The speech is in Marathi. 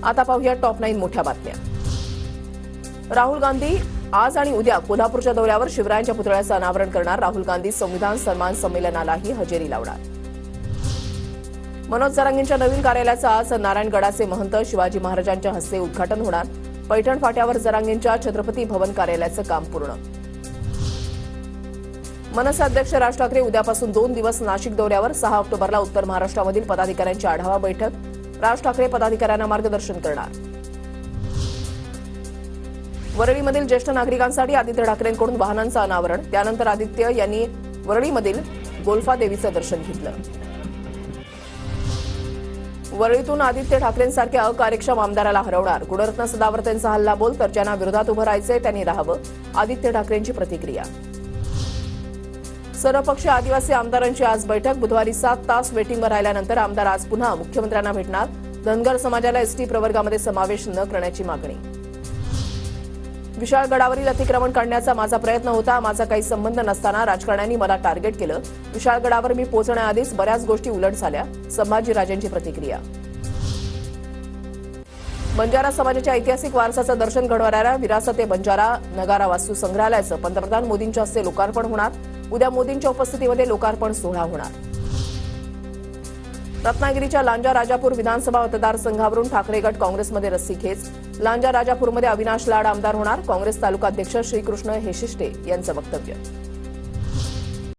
आता पाहूया टॉप 9 मोठ्या बातम्या। राहुल गांधी आज आणि उद्या कोल्हापूरच्या दौऱ्यावर शिवरायांच्या पुतळ्याचं अनावरण करणार। राहुल गांधी संविधान सन्मान संमेलनालाही हजेरी लावणार। मनोज जरांगेंच्या नवीन कार्यालयाचं आज नारायणगडाचे महंत शिवाजी महाराजांच्या हस्ते उद्घाटन होणार। पैठण फाट्यावर जरांगेंच्या छत्रपती भवन कार्यालयाचं काम पूर्ण। मनसे अध्यक्ष राज ठाकरे उद्यापासून 2 दिवस नाशिक दौऱ्यावर। 6 ऑक्टोबरला उत्तर महाराष्ट्रामधील पदाधिकाऱ्यांची आढावा बैठक। राज ठाकरे पदाधिकाऱ्यांना मार्गदर्शन करणार। वरळीमधील ज्येष्ठ नागरिकांसाठी आदित्य ठाकरेंकडून वाहनांचं अनावरण। त्यानंतर आदित्य यांनी वरळीमधील गोल्फा देवीचं दर्शन घेतलं। वरळीतून आदित्य ठाकरेंसारख्या अकार्यक्षम आमदाराला हरवणार। गुणरत्न सदावर्तेंचा हल्ला बोल, तर ज्यांना विरोधात उभं राहायचंय त्यांनी राहावं, आदित्य ठाकरेंची प्रतिक्रिया। सर्वपक्षीय आदिवासी आमदारांची आज बैठक। बुधवारी 7 तास वेटिंगवर राहिल्यानंतर आमदार आज पुन्हा मुख्यमंत्र्यांना भेटणार। धनगर समाजाला एसटी प्रवर्गामध्ये समावेश न करण्याची मागणी। विशाळगडावरील अतिक्रमण काढण्याचा माझा प्रयत्न होता, माझा काही संबंध नसताना राजकारण्यांनी मला टार्गेट केलं। विशाळगडावर मी पोहोचण्याआधीच बऱ्याच गोष्टी उलट झाल्या, संभाजीराजेंची प्रतिक्रिया। बंजारा समाजाच्या ऐतिहासिक वारसाचं दर्शन घडवणाऱ्या विरासत ए बंजारा नगारा वास्तू संग्रहालयाचं पंतप्रधान मोदींच्या हस्ते लोकार्पण होणार। उद्या मोदींच्या उपस्थितीमध्ये लोकार्पण सोहळा होणार। रत्नागिरीच्या लांजा राजापूर विधानसभा मतदारसंघावरून ठाकरे गट काँग्रेसमध्ये रस्सीखेच। लांजा राजापूरमध्ये अविनाश लाड आमदार होणार। काँग्रेस तालुका अध्यक्ष श्रीकृष्ण हेशिष्टे यांचं वक्तव्य।